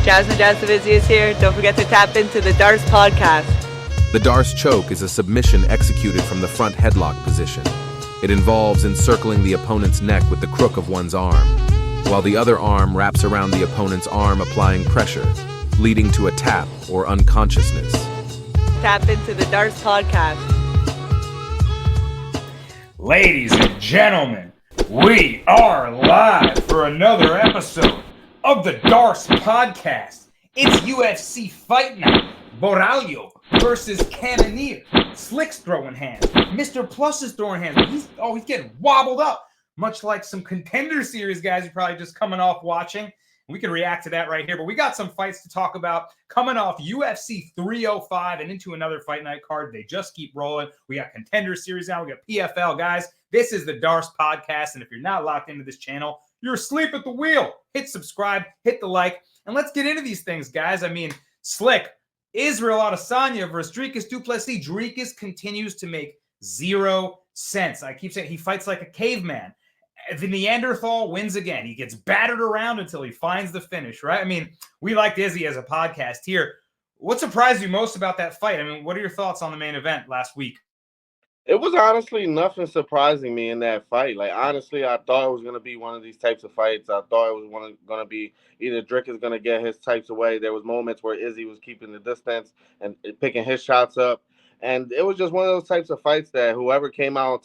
Jasmine Jasovizzi is here. Don't forget to tap into the Darce podcast. The Darce choke is a submission executed from the front headlock position. It involves encircling the opponent's neck with the crook of one's arm, while the other arm wraps around the opponent's arm, applying pressure, leading to a tap or unconsciousness. Tap into the Darce podcast. Ladies and gentlemen, we are live for another episode of the Darce podcast. It's UFC Fight Night. Borralho versus Cannonier. Slick's throwing hands. Mr. Plus is throwing hands. He's getting wobbled up, much like some Contender Series guys you're probably just coming off watching. We can react to that right here. But we got some fights to talk about coming off UFC 305 and into another fight night card. They just keep rolling. We got Contender Series now. We got PFL. Guys, this is the Darce podcast. And if you're not locked into this channel, you're asleep at the wheel. Hit subscribe, hit the like, and let's get into these things, guys. I mean, Slick, Israel Adesanya versus Dricus du Plessis. Dricus continues to make 0 sense. I keep saying he fights like a caveman. The Neanderthal wins again. He gets battered around until he finds the finish, right? I mean, we liked Izzy as a podcast here. What surprised you most about that fight? I mean, what are your thoughts on the main event last week? It was honestly nothing surprising me in that fight. Like, honestly, I thought it was going to be one of these types of fights. I thought it was going to be either Drick is going to get his types away. There was moments where Izzy was keeping the distance and picking his shots up. And it was just one of those types of fights that whoever came out on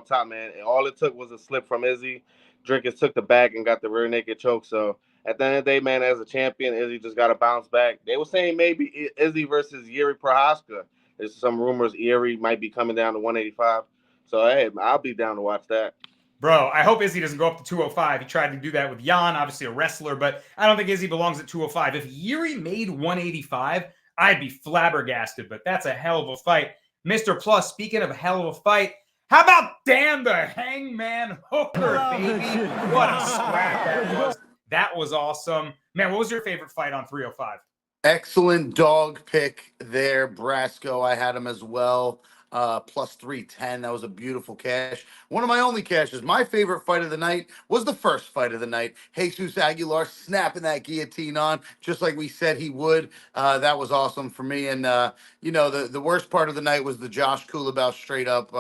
top, man. And all it took was a slip from Izzy. Dricus took the back and got the rear naked choke. So at the end of the day, man, as a champion, Izzy just got to bounce back. They were saying maybe Izzy versus Yuri Prochazka. There's some rumors Yuri might be coming down to 185. So, hey, I'll be down to watch that. Bro, I hope Izzy doesn't go up to 205. He tried to do that with Jan, obviously a wrestler, but I don't think Izzy belongs at 205. If Yuri made 185, I'd be flabbergasted, but that's a hell of a fight. Mr. Plus, speaking of a hell of a fight, how about Dan the Hangman Hooker, baby? What a scrap that was. That was awesome. Man, what was your favorite fight on 305? Excellent dog pick there, Brasco. I had him as well. Plus 310. That was a beautiful cash. One of my only cashes. My favorite fight of the night was the first fight of the night. Jesus Aguilar snapping that guillotine on, just like we said he would. That was awesome for me. And, the worst part of the night was the Josh Kulabau straight up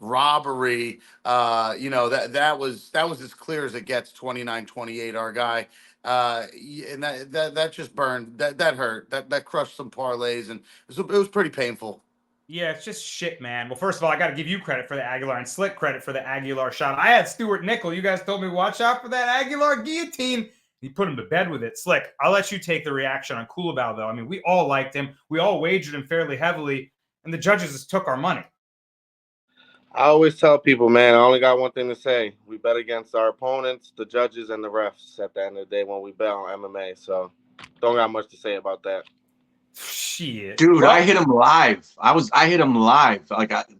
robbery. That was as clear as it gets, 29-28, our guy. And that just burned. That hurt. That crushed some parlays, and it was pretty painful. Yeah, it's just shit, man. Well, first of all, I got to give you credit for the Aguilar and Slick credit for the Aguilar shot. I had Stuart Nickel. You guys told me watch out for that Aguilar guillotine. He put him to bed with it. Slick, I'll let you take the reaction on Kulabau, though. I mean, we all liked him. We all wagered him fairly heavily, and the judges just took our money. I always tell people, man, I only got one thing to say. We bet against our opponents, the judges, and the refs at the end of the day when we bet on MMA. So don't got much to say about that. Shit. Dude, I hit him live. I hit him live.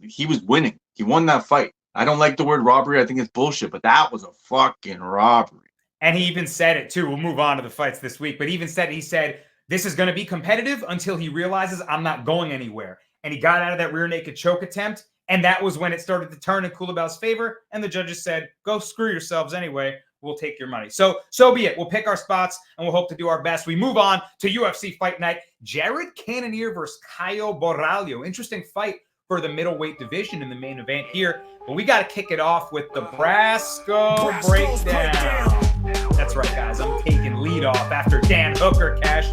He was winning. He won that fight. I don't like the word robbery. I think it's bullshit, but that was a fucking robbery. And he even said it, too. We'll move on to the fights this week. But he said, this is going to be competitive until he realizes I'm not going anywhere. And he got out of that rear naked choke attempt. And that was when it started to turn in Kulabau's favor. And the judges said, go screw yourselves anyway. We'll take your money. So be it. We'll pick our spots, and we'll hope to do our best. We move on to UFC Fight Night. Jared Cannonier versus Caio Borralho. Interesting fight for the middleweight division in the main event here. But we got to kick it off with the Brasco breakdown. That's right, guys. I'm taking lead off after Dan Hooker cash.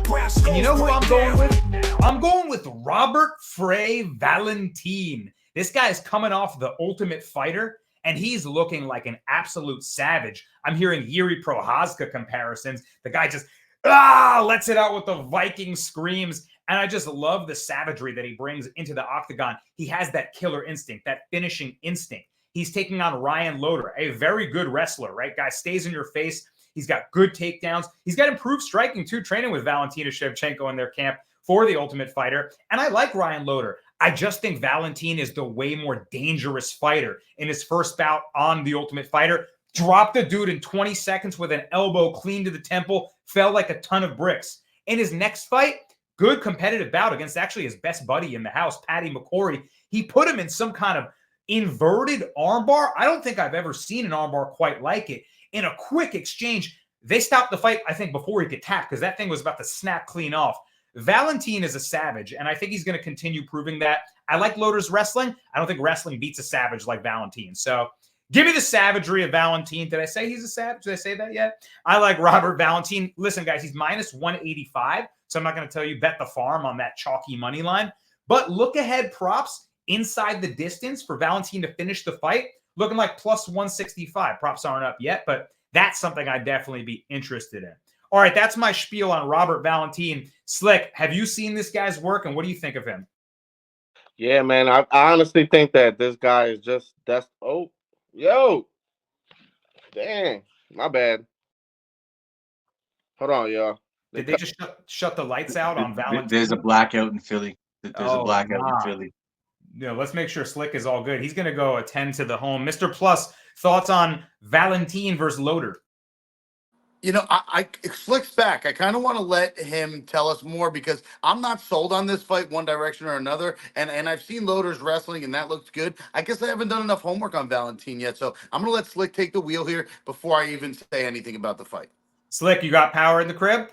And you know who I'm going with? I'm going with Robert Frey Valentin. This guy is coming off the Ultimate Fighter, and he's looking like an absolute savage. I'm hearing Yuri Prochazka comparisons. The guy just lets it out with the Viking screams. And I just love the savagery that he brings into the octagon. He has that killer instinct, that finishing instinct. He's taking on Ryan Loder, a very good wrestler, right? Guy stays in your face. He's got good takedowns. He's got improved striking, too, training with Valentina Shevchenko in their camp for the Ultimate Fighter. And I like Ryan Loder. I just think Valentin is the way more dangerous fighter. In his first bout on the Ultimate Fighter, dropped the dude in 20 seconds with an elbow clean to the temple, fell like a ton of bricks. In his next fight, good competitive bout against actually his best buddy in the house, Paddy McCrory. He put him in some kind of inverted armbar. I don't think I've ever seen an armbar quite like it. In a quick exchange, They stopped the fight, I think, before he could tap because that thing was about to snap clean off. Valentin is a savage, and I think he's going to continue proving that. I like Loder's wrestling. I don't think wrestling beats a savage like Valentin. So give me the savagery of Valentin. Did I say he's a savage? Did I say that yet? I like Robert Valentin. Listen, guys, he's minus 185, so I'm not going to tell you bet the farm on that chalky money line. But look ahead props inside the distance for Valentin to finish the fight, looking like plus 165. Props aren't up yet, but that's something I'd definitely be interested in. All right, that's my spiel on Robert Valentin. Slick, have you seen this guy's work, and what do you think of him? Yeah, man, I honestly think that this guy is just dang, my bad. Hold on, y'all. Did they just shut the lights out on Valentin? There's a blackout in Philly. There's a blackout in Philly. Yeah, let's make sure Slick is all good. He's going to go attend to the home. Mr. Plus, thoughts on Valentin versus Loder? You know, Slick's back. I kind of want to let him tell us more because I'm not sold on this fight one direction or another. And I've seen Loder's wrestling, and that looks good. I guess I haven't done enough homework on Valentin yet. So I'm going to let Slick take the wheel here before I even say anything about the fight. Slick, you got power in the crib?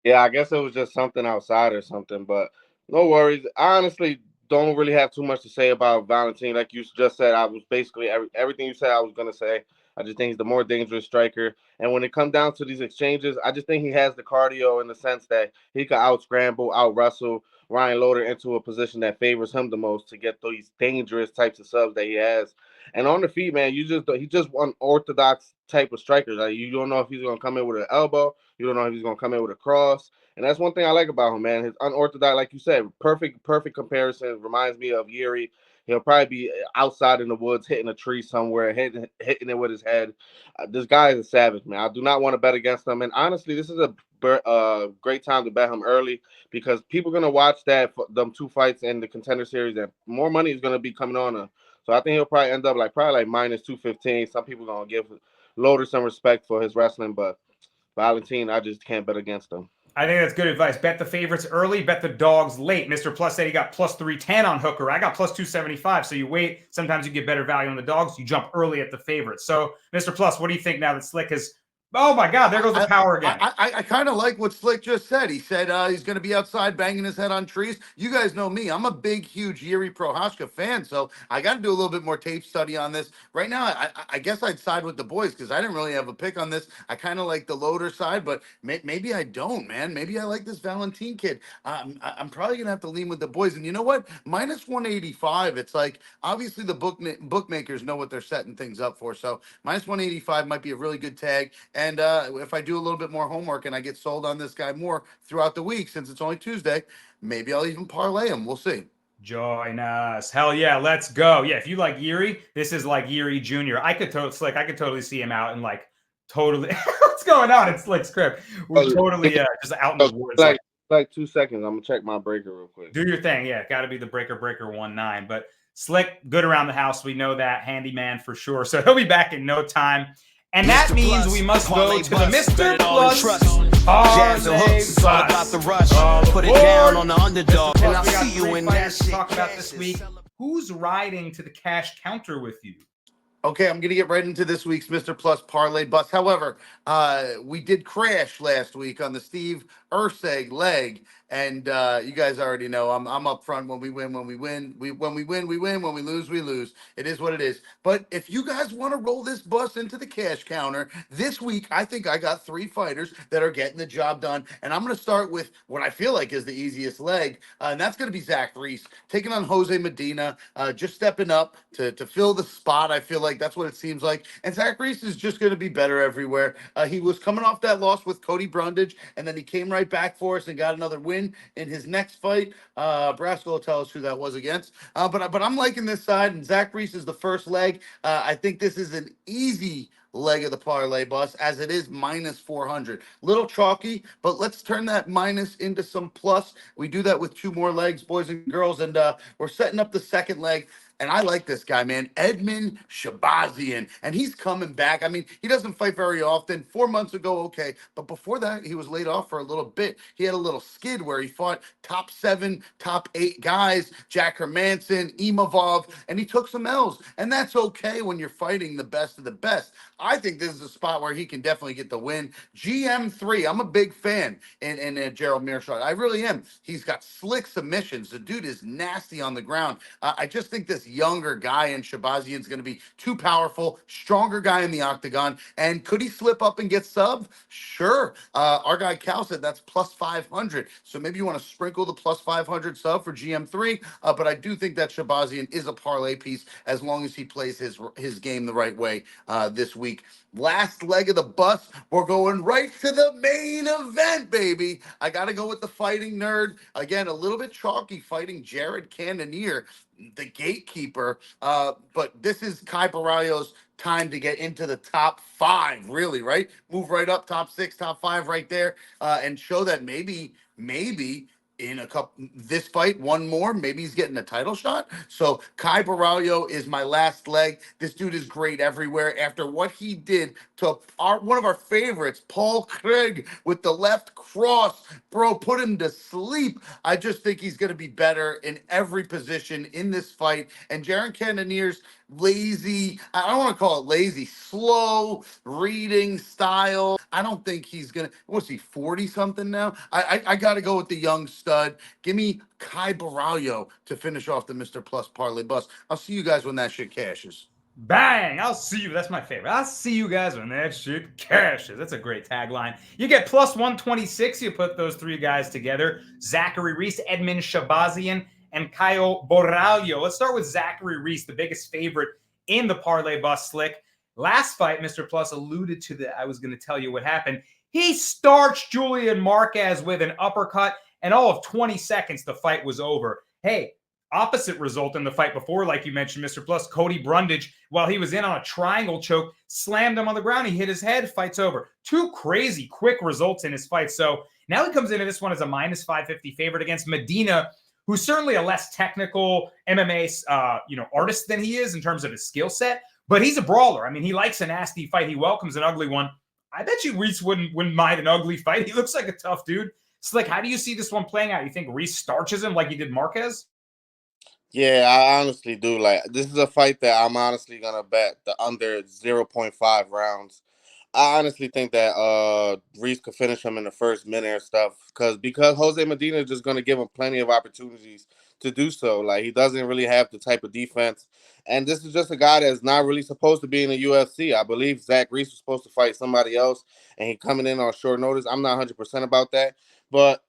Yeah, I guess it was just something outside or something, but no worries. I honestly don't really have too much to say about Valentin. Like you just said, I was basically everything you said I was going to say. I just think he's the more dangerous striker. And when it comes down to these exchanges, I just think he has the cardio in the sense that he can out-scramble, out-wrestle Ryan Loder into a position that favors him the most to get these dangerous types of subs that he has. And on the feet, man, he's just one orthodox type of striker. Like, you don't know if he's going to come in with an elbow. You don't know if he's going to come in with a cross. And that's one thing I like about him, man. His unorthodox, like you said, perfect comparison. Reminds me of Yuri. He'll probably be outside in the woods, hitting a tree somewhere, hitting it with his head. This guy is a savage, man. I do not want to bet against him. And honestly, this is a great time to bet him early because people are going to watch them two fights in the Contender Series, and more money is going to be coming on him. So I think he'll probably end up like minus 215. Some people are going to give Loder some respect for his wrestling, but Valentin, I just can't bet against him. I think that's good advice. Bet the favorites early, bet the dogs late. Mr. Plus said he got plus 310 on Hooker. I got plus 275. So you wait. Sometimes you get better value on the dogs. You jump early at the favorites. So, Mr. Plus, what do you think now that Slick has... Oh, my God, there goes the power again. I kind of like what Slick just said. He said he's going to be outside banging his head on trees. You guys know me. I'm a big, huge Yuri Prochazka fan, so I got to do a little bit more tape study on this. Right now, I guess I'd side with the boys because I didn't really have a pick on this. I kind of like the Loder side, but maybe I don't, man. Maybe I like this Valentin kid. I'm probably going to have to lean with the boys. And you know what? Minus 185, it's like, obviously the bookmakers know what they're setting things up for. So minus 185 might be a really good tag. And if I do a little bit more homework and I get sold on this guy more throughout the week, since it's only Tuesday, maybe I'll even parlay him. We'll see. Join us. Hell yeah, let's go. Yeah, if you like Yuri, this is like Yuri Jr. I could totally see him out and like totally. What's going on? It's Slick's crib. We're totally just out in the woods. Like 2 seconds. I'm gonna check my breaker real quick. Do your thing. Yeah, got to be the breaker 19. But Slick, good around the house. We know that. Handyman for sure. So he'll be back in no time. And that Mr. means Plus, we must go parlay to the bus, Mr. bet it all in Plus trust. parlay Jabs and hooks, it's all about the rush. Put it down on the underdog, and I'll see you in that fighters to shit. talk about this week. Who's riding to the cash counter with you? Okay, I'm going to get right into this week's Mr. Plus parlay bus. However, we did crash last week on the Steve Urseg leg, and you guys already know I'm up front. When we win, we win. When we win, we win. When we lose, we lose. It is what it is. But if you guys want to roll this bus into the cash counter this week, I think I got 3 fighters that are getting the job done, and I'm going to start with what I feel like is the easiest leg, and that's going to be Zach Reese taking on Jose Medina, just stepping up to fill the spot. I feel like that's what it seems like. And Zach Reese is just going to be better everywhere. He was coming off that loss with Cody Brundage, and then he came right back for us and got another win in his next fight. Brasco will tell us who that was against. But I'm liking this side, and Zach Reese is the first leg. I think this is an easy leg of the parlay bus as it is minus 400. Little chalky, but let's turn that minus into some plus. We do that with 2 more legs, boys and girls, and we're setting up the second leg. and I like this guy, man, Edmund Shabazian, and he's coming back. I mean, he doesn't fight very often. 4 months ago, okay, but before that, he was laid off for a little bit. He had a little skid where he fought top 7, top 8 guys, Jack Hermanson, Imavov, and he took some L's, and that's okay when you're fighting the best of the best. I think this is a spot where he can definitely get the win. GM3, I'm a big fan in Gerald Mearshart. I really am. He's got slick submissions. The dude is nasty on the ground. I just think this younger guy in Shabazian is going to be too powerful, stronger guy in the octagon. And could he slip up and get sub? Sure. Our guy Cal said that's plus 500. So maybe you want to sprinkle the plus 500 sub for GM3. But I do think that Shabazian is a parlay piece as long as he plays his game the right way this week. Last leg of the bus, we're going right to the main event, baby. I got to go with the fighting nerd. Again, a little bit chalky fighting Jared Cannonier, the gatekeeper. But this is Kai Borralho's time to get into the top 5, really, right? Move right up, top 6, top 5 right there, and show that maybe in a couple this fight, one more, maybe he's getting a title shot. So Kai Borralho is my last leg. This dude is great everywhere. After what he did to one of our favorites, Paul Craig, with the left cross, bro, put him to sleep. I just think he's going to be better in every position in this fight. And Jaron Cannonier's lazy, I don't want to call it lazy, slow reading style. I don't think he's gonna, what's he, 40 something now? I gotta go with the young stud. Give me Kai Borralho to finish off the Mr. Plus parlay bus. I'll see you guys when that shit cashes. Bang! I'll see you. That's my favorite. I'll see you guys when that shit cashes. That's a great tagline. You get plus 126. You put those 3 guys together. Zachary Reese, Edmund Shabazian, and Kyle Borralho. Let's start with Zachary Reese, the biggest favorite in the parlay bus, Slick. Last fight, Mr. Plus alluded to that. I was going to tell you what happened. He starched Julian Marquez with an uppercut, and all of 20 seconds, the fight was over. Hey, opposite result in the fight before, like you mentioned, Mr. Plus, Cody Brundage, while he was in on a triangle choke, slammed him on the ground. He hit his head, fight's over. 2 crazy quick results in his fight. So now he comes into this one as a minus 550 favorite against Medina, who's certainly a less technical MMA artist than he is in terms of his skill set, but he's a brawler. I mean, he likes a nasty fight. He welcomes an ugly one. I bet you Reese wouldn't mind an ugly fight. He looks like a tough dude. Slick, how do you see this one playing out? You think Reese starches him like he did Marquez? Yeah, I honestly do. Like, this is a fight that I'm honestly gonna bet the under 0.5 rounds. I honestly think that Reese could finish him in the first minute or stuff because Jose Medina is just gonna give him plenty of opportunities to do so. Like, he doesn't really have the type of defense, and this is just a guy that's not really supposed to be in the UFC. I believe Zach Reese was supposed to fight somebody else, and he coming in on short notice. I'm not 100% about that, but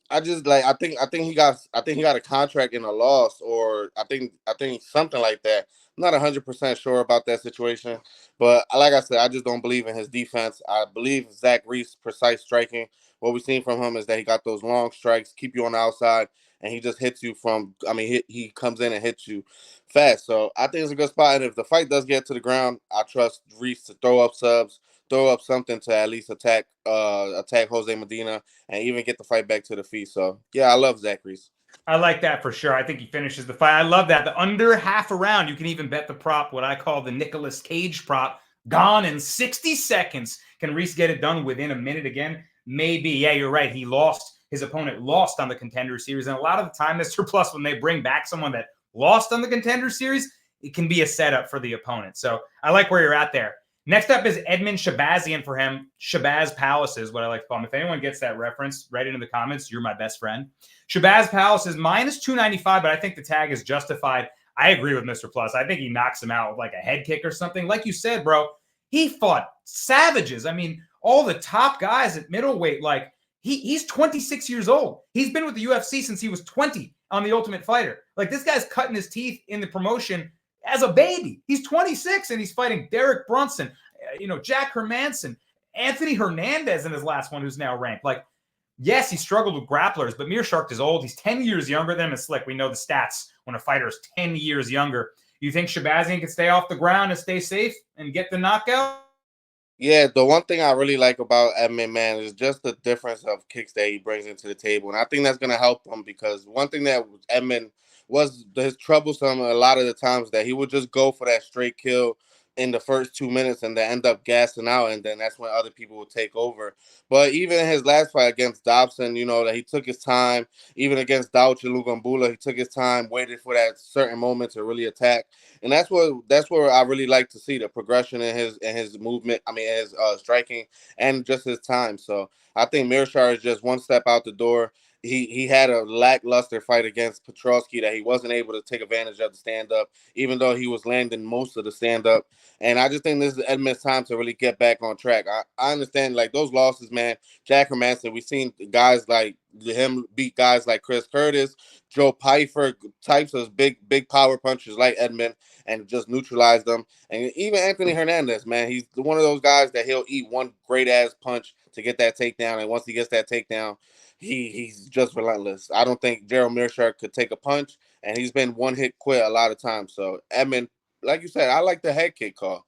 I just like I think he got a contract in a loss, or I think something like that. I'm not 100% sure about that situation, but like I said, I just don't believe in his defense. I believe Zach Reese precise striking. What we've seen from him is that he got those long strikes, keep you on the outside, and he just hits you from. I mean, he comes in and hits you fast. So I think it's a good spot. And if the fight does get to the ground, I trust Reese to throw up subs, throw up something to at least attack Jose Medina and even get the fight back to the feet. So, yeah, I love Zach Reese. I like that for sure. I think he finishes the fight. I love that. The under half a round, you can even bet the prop, what I call the Nicolas Cage prop, gone in 60 seconds. Can Reese get it done within a minute again? Maybe. Yeah, you're right. He lost. His opponent lost on the Contender Series. And a lot of the time, Mr. Plus, when they bring back someone that lost on the Contender Series, it can be a setup for the opponent. So I like where you're at there. Next up is Edmund Shabazian for him. Shabazz Palace is what I like to call him. If anyone gets that reference, write it in the comments. You're my best friend. Shabazz Palace is minus 295, but I think the tag is justified. I agree with Mr. Plus. I think he knocks him out with like a head kick or something. Like you said, bro, he fought savages. I mean, all the top guys at middleweight, like he's 26 years old. He's been with the UFC since he was 20 on The Ultimate Fighter. Like, this guy's cutting his teeth in the promotion as a baby. He's 26 and he's fighting Derek Brunson, Jack Hermanson, Anthony Hernandez in his last one, who's now ranked. Like, yes, he struggled with grapplers, but Mearshart is old. He's 10 years younger than him. It's Slick. We know the stats when a fighter is 10 years younger. You think Shabazian can stay off the ground and stay safe and get the knockout? Yeah, the one thing I really like about Edmund, man, is just the difference of kicks that he brings into the table. And I think that's going to help him because one thing that Edmund was his troublesome a lot of the times that he would just go for that straight kill in the first 2 minutes and then end up gassing out, and then that's when other people would take over. But even in his last fight against Dobson, that he took his time. Even against Dauch and Lugambula, he took his time, waited for that certain moment to really attack, and that's where I really like to see the progression in his movement. I mean, his striking and just his time. So I think Mearshart is just one step out the door. He had a lackluster fight against Petrosky that he wasn't able to take advantage of the stand up, even though he was landing most of the stand up. And I just think this is Edmund's time to really get back on track. I understand like those losses, man. Jack Hermanson, we've seen guys like him beat guys like Chris Curtis, Joe Pfeiffer, types of big power punchers like Edmund, and just neutralize them. And even Anthony Hernandez, man, he's one of those guys that he'll eat one great ass punch to get that takedown, and once he gets that takedown, he's just relentless. I don't think Gerald Mearshart could take a punch, and he's been one hit quit a lot of times. So Edmund, like you said, I like the head kick call.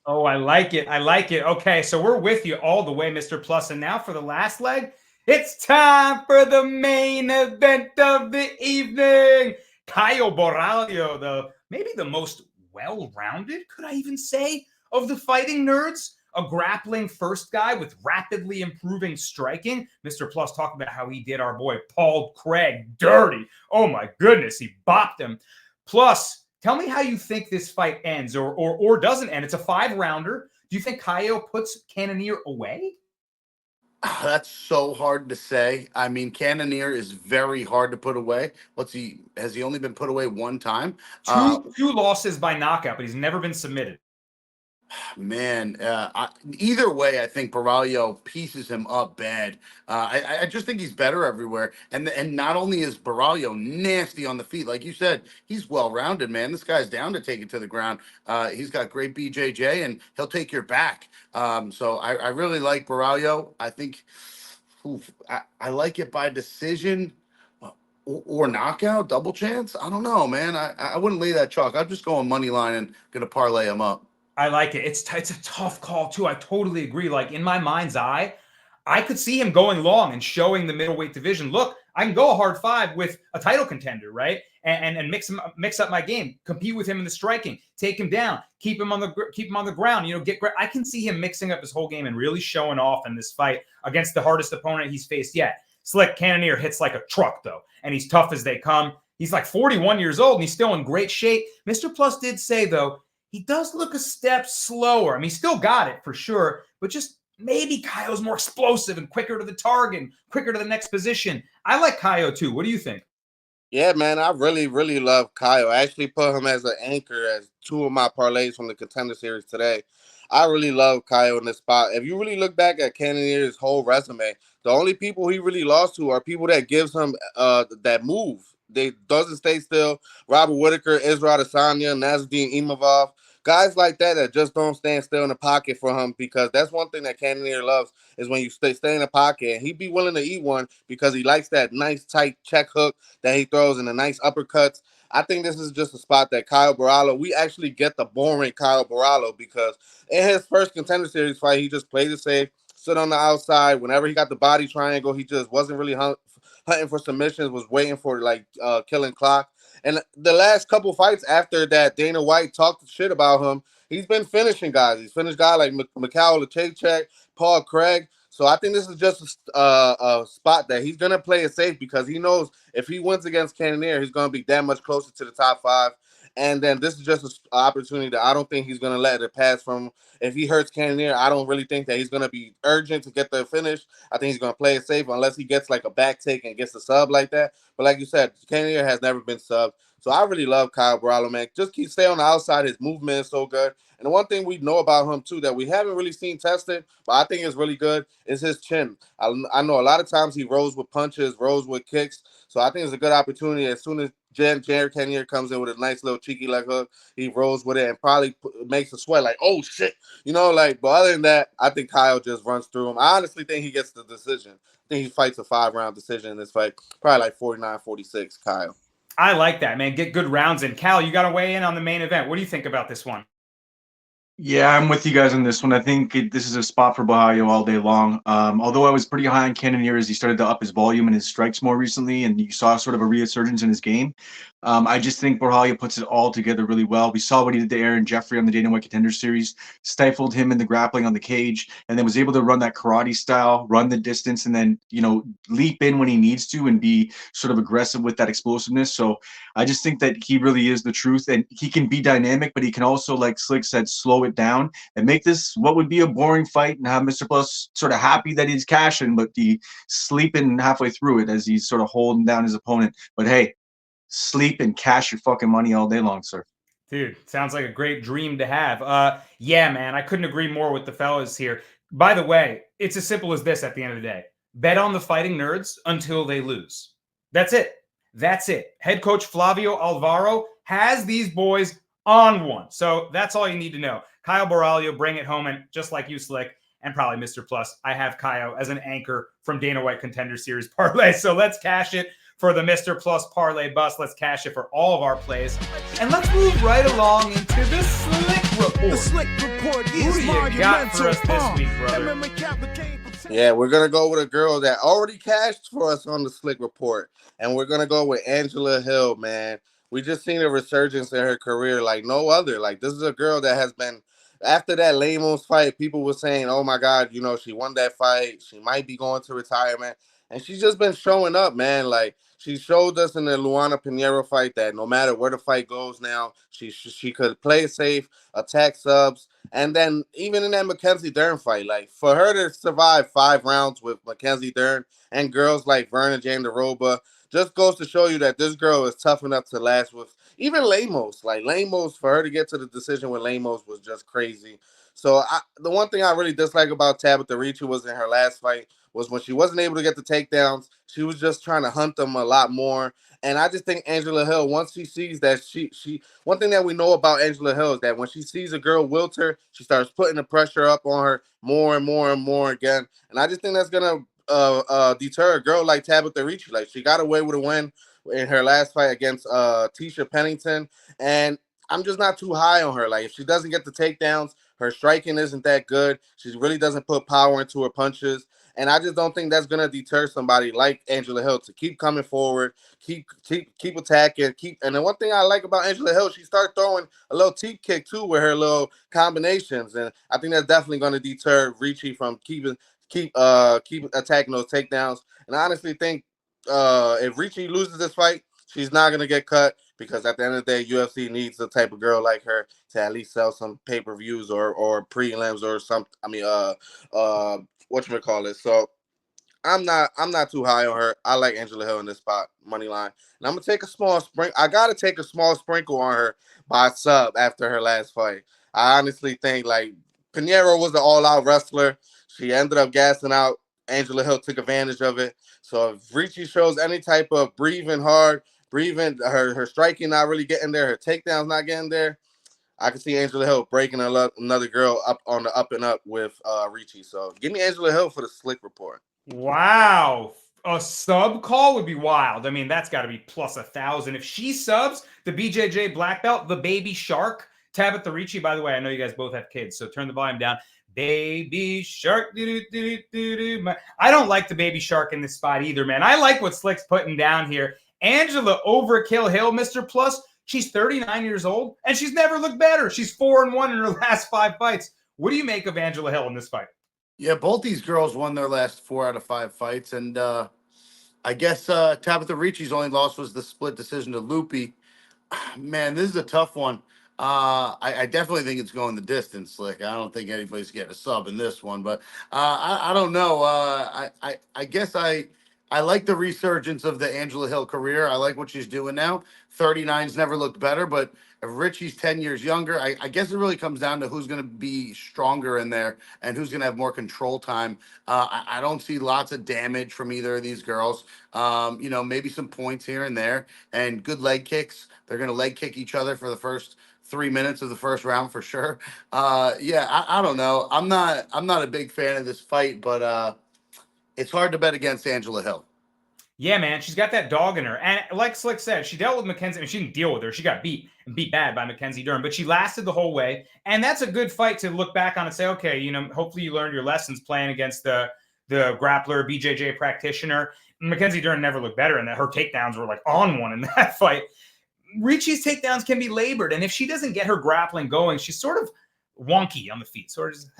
Oh, I like it. I like it. Okay, so we're with you all the way, Mr. Plus. And now for the last leg, it's time for the main event of the evening. Caio Borralho, maybe the most well-rounded, could I even say, of the fighting nerds. A grappling first guy with rapidly improving striking. Mr. Plus talked about how he did our boy Paul Craig dirty. Oh my goodness, he bopped him. Plus, tell me how you think this fight ends or doesn't end. It's a 5-rounder. Do you think Caio puts Cannonier away? That's so hard to say. I mean, Cannonier is very hard to put away. Has he only been put away one time? Two losses by knockout, but he's never been submitted. Man, either way, I think Borralho pieces him up bad. I just think he's better everywhere. And not only is Borralho nasty on the feet, like you said, he's well-rounded, man. This guy's down to take it to the ground. He's got great BJJ, and he'll take your back. So I really like Borralho. I think I like it by decision or knockout, double chance. I don't know, man. I wouldn't lay that chalk. I'm just going money line and going to parlay him up. I like it. It's a tough call, too. I totally agree. Like, in my mind's eye, I could see him going long and showing the middleweight division, look, I can go a hard 5 with a title contender, right? And mix up my game, compete with him in the striking, take him down, keep him on the ground, I can see him mixing up his whole game and really showing off in this fight against the hardest opponent he's faced yet. Slick Cannonier hits like a truck, though, and he's tough as they come. He's like 41 years old, and he's still in great shape. Mr. Plus did say, though, he does look a step slower. I mean, he's still got it for sure, but just maybe Caio's more explosive and quicker to the target, quicker to the next position. I like Caio too. What do you think? Yeah, man, I really, really love Caio. I actually put him as an anchor as 2 of my parlays from the Contender Series today. I really love Caio in this spot. If you really look back at Cannonier's whole resume, the only people he really lost to are people that gives him that move. They doesn't stay still. Robert Whitaker, Israel Adesanya, Nasruddin Imavov. Guys like that just don't stand still in the pocket for him, because that's one thing that Cannonier loves is when you stay in the pocket. And he'd be willing to eat one because he likes that nice tight check hook that he throws and the nice uppercuts. I think this is just a spot that Caio Borralho, we actually get the boring Caio Borralho, because in his first Contender Series fight, he just played it safe, stood on the outside. Whenever he got the body triangle, he just wasn't really hunting for submissions, was waiting for killing clock. And the last couple fights after that, Dana White talked shit about him. He's been finishing guys. He's finished guys like Mikhail Lachechek, Paul Craig. So I think this is just a spot that he's going to play it safe, because he knows if he wins against Cannonier, he's going to be that much closer to the top 5. And then this is just an opportunity that I don't think he's going to let it pass from. If he hurts Cannonier, I don't really think that he's going to be urgent to get the finish. I think he's going to play it safe unless he gets like a back take and gets a sub like that. But like you said, Cannonier has never been subbed. So I really love Caio Borralho, man. Just stay on the outside. His movement is so good. And the one thing we know about him, too, that we haven't really seen tested, but I think is really good, is his chin. I know a lot of times he rolls with punches, rolls with kicks. So I think it's a good opportunity. As soon as Jared Cannonier comes in with a nice little cheeky leg hook, he rolls with it and probably makes a sweat like, oh, shit. But other than that, I think Caio just runs through him. I honestly think he gets the decision. I think he fights a 5-round decision in this fight. Probably like 49-46, Caio. I like that, man. Get good rounds in. Cal, you got to weigh in on the main event. What do you think about this one? Yeah, I'm with you guys on this one. I think this is a spot for Borralho all day long. Although I was pretty high on Cannonier as he started to up his volume and his strikes more recently, and you saw sort of a resurgence in his game. I just think Borralho puts it all together really well. We saw what he did to Aaron Jeffrey on the Dana White Contender Series, stifled him in the grappling on the cage, and then was able to run that karate style, run the distance, and then, leap in when he needs to and be sort of aggressive with that explosiveness. So I just think that he really is the truth, and he can be dynamic, but he can also, like Slick said, slow it down and make this what would be a boring fight and have Mr. Plus sort of happy that he's cashing, but he sleeping halfway through it as he's sort of holding down his opponent. But hey, sleep and cash your fucking money all day long, sir. Dude, sounds like a great dream to have. Yeah, man, I couldn't agree more with the fellas here. By the way, it's as simple as this at the end of the day. Bet on the Fighting Nerds until they lose. That's it. That's it. Head coach Flavio Alvaro has these boys on one. So that's all you need to know. Kyle Borralho, bring it home. And just like you, Slick, and probably Mr. Plus, I have Kyle as an anchor from Dana White Contender Series parlay. So let's cash it for the Mr. Plus parlay bust. Let's cash it for all of our plays. And let's move right along into the Slick Report. The Slick Report Who is do you got for us this week, brother? Yeah, we're gonna go with a girl that already cashed for us on the Slick Report, and we're gonna go with Angela Hill, man. We just seen a resurgence in her career like no other. Like, this is a girl that has been, after that Lemos fight, people were saying, "Oh my God, she won that fight. She might be going to retirement," and she's just been showing up, man. Like, she showed us in the Luana Pinheiro fight that no matter where the fight goes now, she could play it safe, attack subs. And then even in that Mackenzie Dern fight, like, for her to survive 5 rounds with Mackenzie Dern and girls like Verna Jandaroba, just goes to show you that this girl is tough enough to last with even Lemos. Like, Lemos, for her to get to the decision with Lemos was just crazy. So the one thing I really dislike about Tabitha Ricci was in her last fight was when she wasn't able to get the takedowns, she was just trying to hunt them a lot more. And I just think Angela Hill, once she sees that one thing that we know about Angela Hill is that when she sees a girl wilt her, she starts putting the pressure up on her more and more and more again. And I just think that's gonna deter a girl like Tabitha Ricci. Like, she got away with a win in her last fight against Tisha Pennington, and I'm just not too high on her. Like, if she doesn't get the takedowns, her striking isn't that good. She really doesn't put power into her punches. And I just don't think that's gonna deter somebody like Angela Hill to keep coming forward, keep attacking, And the one thing I like about Angela Hill, she started throwing a little teep kick too with her little combinations, and I think that's definitely gonna deter Ricci from keep attacking those takedowns. And I honestly think if Ricci loses this fight, she's not gonna get cut, because at the end of the day, UFC needs a type of girl like her to at least sell some pay-per-views or prelims or some. Whatchamacallit. So I'm not too high on her. I like Angela Hill in this spot, money line. And I'm gonna take a small sprinkle. I gotta take a small sprinkle on her by sub after her last fight. I honestly think, like, Pinheiro was the all-out wrestler. She ended up gassing out. Angela Hill took advantage of it. So if Ricci shows any type of breathing hard, her striking not really getting there, her takedowns not getting there, I can see Angela Hill breaking another girl up on the up and up with Ricci. So give me Angela Hill for the Slick Report. Wow. A sub call would be wild. I mean, that's got to be plus 1,000. If she subs the BJJ black belt, the baby shark, Tabitha Ricci, by the way, I know you guys both have kids, so turn the volume down. Baby shark. I don't like the baby shark in this spot either, man. I like what Slick's putting down here. Angela Overkill Hill, Mr. Plus. She's 39 years old, and she's never looked better. She's 4-1 in her last 5 fights. What do you make of Angela Hill in this fight? Yeah, both these girls won their last 4 out of 5 fights, and I guess Tabitha Ricci's only loss was the split decision to Loopy. Man, this is a tough one. I definitely think it's going the distance, Slick. I don't think anybody's getting a sub in this one, but I don't know. I guess I like the resurgence of the Angela Hill career. I like what she's doing now. 39's never looked better, but if Richie's 10 years younger, I guess it really comes down to who's going to be stronger in there and who's going to have more control time. I don't see lots of damage from either of these girls. Maybe some points here and there and good leg kicks. They're going to leg kick each other for the first 3 minutes of the first round for sure. I don't know. I'm not a big fan of this fight, but it's hard to bet against Angela Hill. Yeah, man, she's got that dog in her. And like Slick said, she dealt with Mackenzie. I mean, she didn't deal with her. She got beat bad by Mackenzie Dern, but she lasted the whole way. And that's a good fight to look back on and say, okay, hopefully you learned your lessons playing against the grappler, BJJ practitioner. Mackenzie Dern never looked better in that. Her takedowns were like on one in that fight. Ricci's takedowns can be labored, and if she doesn't get her grappling going, she's sort of wonky on the feet, sort of just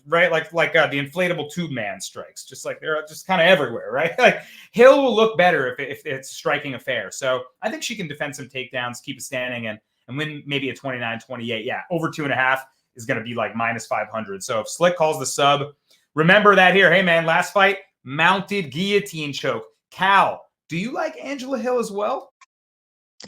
right, like the inflatable tube man strikes, just like they're just kind of everywhere, right? Like Hill will look better if it's a striking affair. So I think she can defend some takedowns, keep it standing, and win maybe a 29-28. Yeah, over 2.5 is going to be like minus 500. So if Slick calls the sub, remember that here. Hey man, last fight, mounted guillotine choke. Cal, do you like Angela Hill as well?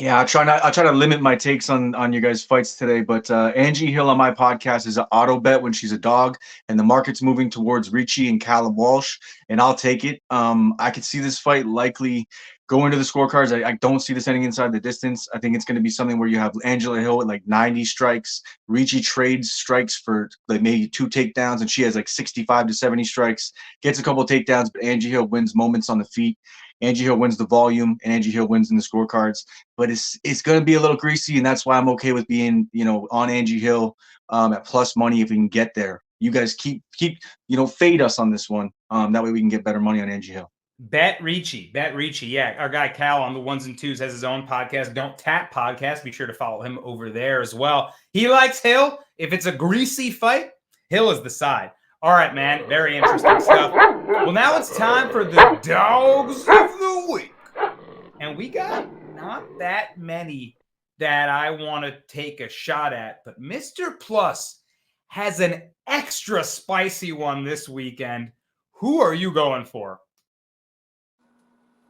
Yeah, I'll try to limit my takes on your guys' fights today. But Angie Hill on my podcast is an auto bet when she's a dog, and the market's moving towards Ricci and Callum Walsh, and I'll take it. I could see this fight likely going to the scorecards. I don't see this ending inside the distance. I think it's going to be something where you have Angela Hill with like 90 strikes, Ricci trades strikes for like maybe 2 takedowns, and she has like 65 to 70 strikes, gets a couple takedowns, but Angie Hill wins moments on the feet. Angie Hill wins the volume, and Angie Hill wins in the scorecards. But it's going to be a little greasy, and that's why I'm okay with being on Angie Hill at plus money if we can get there. You guys keep fade us on this one. That way we can get better money on Angie Hill. Bet Ricci. Yeah, our guy Cal on the ones and twos has his own podcast, Don't Tap Podcast. Be sure to follow him over there as well. He likes Hill. If it's a greasy fight, Hill is the side. All right, man. Very interesting stuff. Well, now it's time for the dogs of the week. And we got not that many that I want to take a shot at, but Mr. Plus has an extra spicy one this weekend. Who are you going for?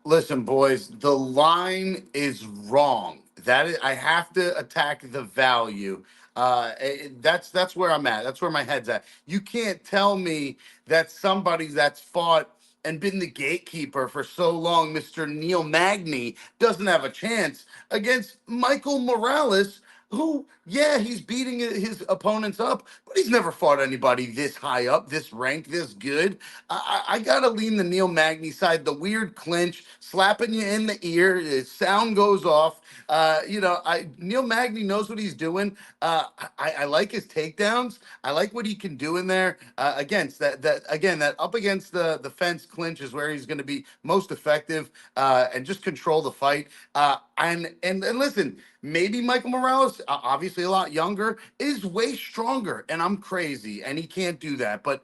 Listen, boys, the line is wrong. I have to attack the value. That's where I'm at. That's where my head's at. You can't tell me that somebody that's fought and been the gatekeeper for so long, Mr. Neil Magny, doesn't have a chance against Michael Morales, who, yeah, he's beating his opponents up, but he's never fought anybody this high up, this ranked, this good. I gotta lean the Neil Magny side. The weird clinch, slapping you in the ear, the sound goes off. Neil Magny knows what he's doing. I like his takedowns. I like what he can do in there against that up against the fence clinch is where he's going to be most effective and just control the fight. And listen, maybe Michael Morales, obviously a lot younger, is way stronger, and I'm crazy, and he can't do that. But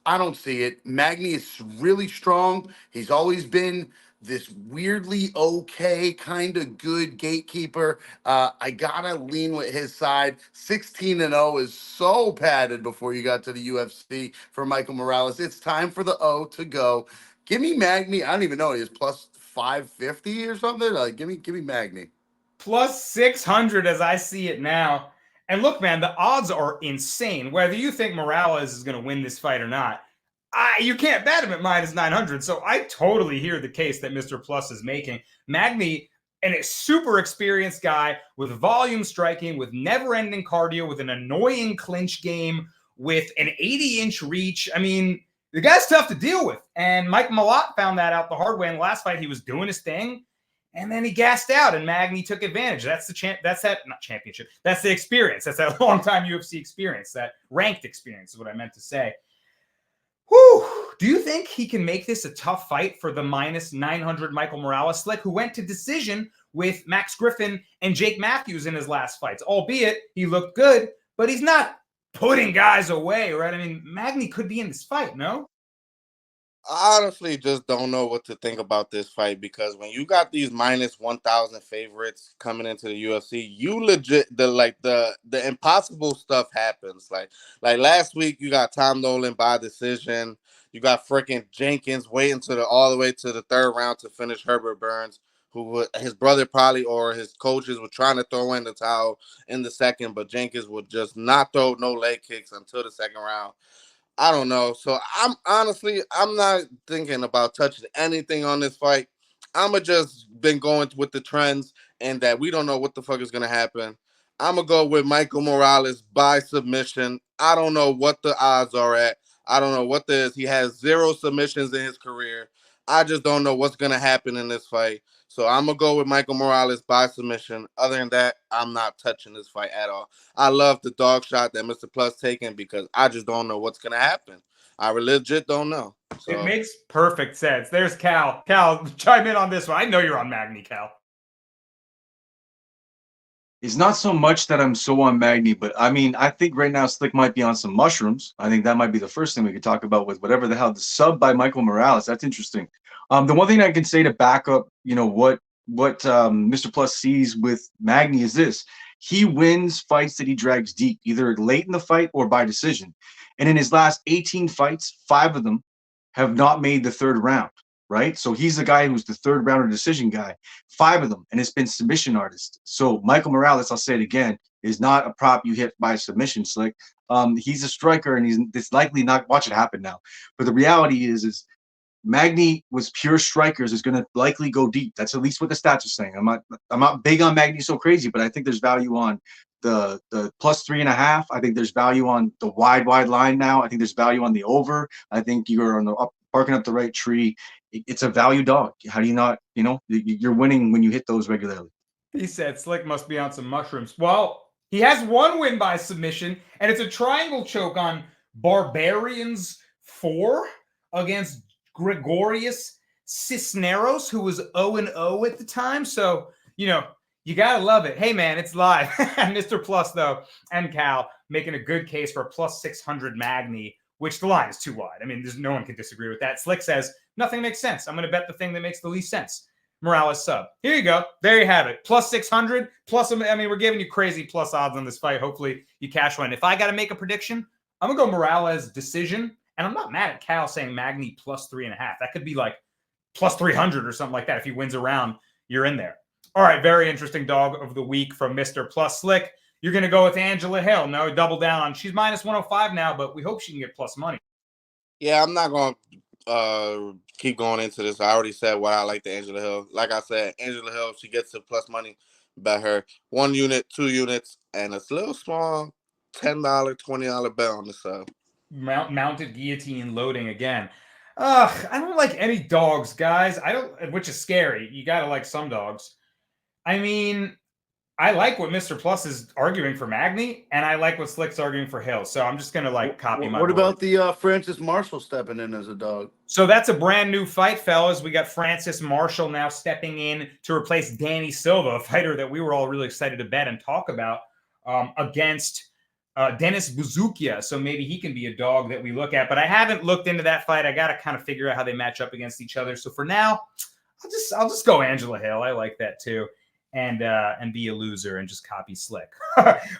I don't see it. Magny is really strong. He's always been this weirdly okay, kind of good gatekeeper. I gotta lean with his side. 16-0 is so padded before you got to the UFC for Michael Morales. It's time for the O to go. Give me Magny. I don't even know. He is plus 550 or something. Like, give me Magny. Plus 600 as I see it now. And look, man, the odds are insane. Whether you think Morales is going to win this fight or not, you can't bet him at minus 900. So I totally hear the case that Mr. Plus is making. Magny, and a super experienced guy with volume striking, with never-ending cardio, with an annoying clinch game, with an 80-inch reach. I mean, the guy's tough to deal with. And Mike Malott found that out the hard way in the last fight. He was doing his thing, and then he gassed out, and Magny took advantage. That's not championship. That's the experience. That's that long-time UFC experience, that ranked experience is what I meant to say. Whew. Do you think he can make this a tough fight for the minus 900 Michael Morales Slick, who went to decision with Max Griffin and Jake Matthews in his last fights? Albeit he looked good, but he's not putting guys away, right? I mean, Magny could be in this fight, no? I honestly just don't know what to think about this fight, because when you got these minus 1,000 favorites coming into the UFC, you legit the impossible stuff happens. Like last week, you got Tom Nolan by decision. You got freaking Jenkins waiting all the way to the third round to finish Herbert Burns, who his brother probably or his coaches were trying to throw in the towel in the second, but Jenkins would just not throw no leg kicks until the second round. I don't know. So I'm not thinking about touching anything on this fight. I'ma just been going with the trends and that we don't know what the fuck is gonna happen. I'ma go with Michael Morales by submission. I don't know what the odds are at. I don't know what this. He has 0 submissions in his career. I just don't know what's gonna happen in this fight. So I'm gonna go with Michael Morales by submission. Other than that, I'm not touching this fight at all. I love the dog shot that Mr. Plus taking because I just don't know what's gonna happen. I legit don't know. So. It makes perfect sense. There's Cal. Cal, chime in on this one. I know you're on Magny, Cal. It's not so much that I'm so on Magni, but I mean, I think right now Slick might be on some mushrooms. I think that might be the first thing we could talk about with whatever the hell the sub by Michael Morales. That's interesting. The one thing I can say to back up, what Mr. Plus sees with Magni is this: he wins fights that he drags deep, either late in the fight or by decision. And in his last 18 fights, 5 of them have not made the third round. Right, so he's the guy who's the third rounder decision guy. 5 of them, and it's been submission artists. So Michael Morales, I'll say it again, is not a prop you hit by submission, Slick. He's a striker, and it's likely not. Watch it happen now. But the reality is Magni with pure strikers is going to likely go deep. That's at least what the stats are saying. I'm not big on Magni so crazy, but I think there's value on the +3.5. I think there's value on the wide line now. I think there's value on the over. I think you're on the barking up the right tree. It's a value dog. How do you not, you're winning when you hit those regularly. He said Slick must be on some mushrooms. Well, he has one win by submission, and it's a triangle choke on Barbarians 4 against Gregorius Cisneros, who was 0-0 at the time. So, you got to love it. Hey, man, it's live. Mr. Plus, though, and Cal making a good case for a +600 Magni, which the line is too wide. I mean, no one can disagree with that. Slick says, nothing makes sense. I'm going to bet the thing that makes the least sense. Morales sub. Here you go. There you have it. +600. We're giving you crazy plus odds on this fight. Hopefully you cash one. If I got to make a prediction, I'm going to go Morales decision. And I'm not mad at Cal saying Magni +3.5. That could be like +300 or something like that. If he wins a round, you're in there. All right. Very interesting dog of the week from Mr. Plus Slick. You're going to go with Angela Hill. No, double down on. She's -105 now, but we hope she can get plus money. Yeah, I'm not going to keep going into this. I already said what I like to Angela Hill. Like I said, Angela Hill, she gets to plus money. Bet her 1 unit, 2 units, and a little small $10, $20 bet on the sub. Mounted guillotine loading again. I don't like any dogs, guys. Which is scary. You got to like some dogs. I mean, I like what Mr. Plus is arguing for Magni, and I like what Slick's arguing for Hill. So I'm just going to copy my What board. about the Francis Marshall stepping in as a dog? So that's a brand new fight, fellas. We got Francis Marshall now stepping in to replace Danny Silva, a fighter that we were all really excited to bet and talk about against Dennis Buzukia. So maybe he can be a dog that we look at. But I haven't looked into that fight. I got to kind of figure out how they match up against each other. So for now, I'll just go Angela Hill. I like that too. And be a loser and just copy Slick.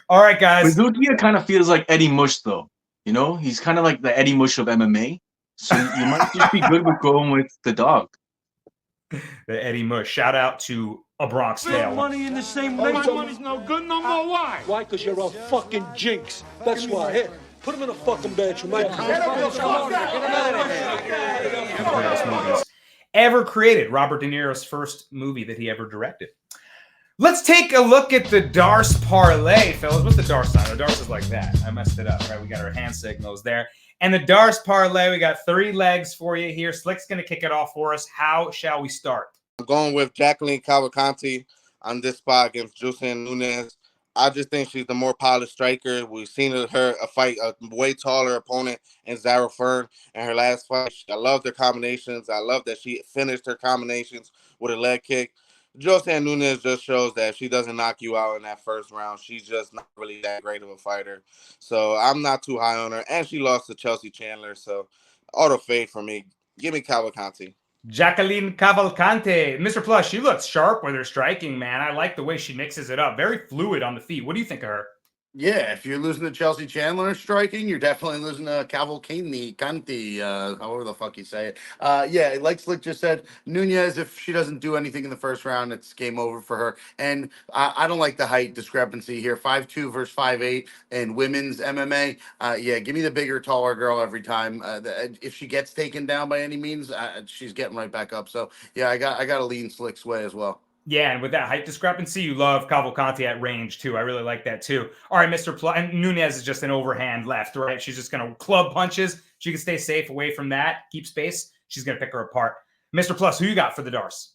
All right, guys. Buzukia kind of feels like Eddie Mush, though. He's kind of like the Eddie Mush of MMA. So you might just be good with going with the dog. The Eddie Mush. Shout out to a Bronx Tale. Money in the same way. My money's no good no more. Why? Why? Because you're a fucking jinx. That's why. Here, put him in a fucking bedroom. Ever created. Robert De Niro's first movie that he ever directed. Let's take a look at the Darce parlay, fellas. What's the Darce sign? The Darce is like that. I messed it up, right? We got our hand signals there. And the Darce parlay, we got 3 legs for you here. Slick's going to kick it off for us. How shall we start? I'm going with Jacqueline Cavalcanti on this spot against Jocelyn Nunez. I just think she's the more polished striker. We've seen her fight a way taller opponent in Zara Fern in her last fight. I love their combinations. I love that she finished her combinations with a leg kick. Jocelyn Nunez just shows that if she doesn't knock you out in that first round, she's just not really that great of a fighter. So I'm not too high on her. And she lost to Chelsea Chandler. So auto fade for me. Give me Cavalcanti. Jacqueline Cavalcante. Mr. Plus, she looks sharp with her striking, man. I like the way she mixes it up. Very fluid on the feet. What do you think of her? Yeah, if you're losing to Chelsea Chandler striking, you're definitely losing to Cavalcanti, however the fuck you say it. Yeah, like Slick just said, Nunez, if she doesn't do anything in the first round, it's game over for her. And I don't like the height discrepancy here. 5'2" versus 5'8" in women's MMA. Yeah, give me the bigger, taller girl every time. If she gets taken down by any means, she's getting right back up. So, yeah, I got to lean Slick's way as well. Yeah, and with that height discrepancy, you love Cavalcanti at range, too. I really like that, too. All right, Mr. Plus, and Nunez is just an overhand left, right? She's just going to club punches. She can stay safe away from that, keep space. She's going to pick her apart. Mr. Plus, who you got for the Darce?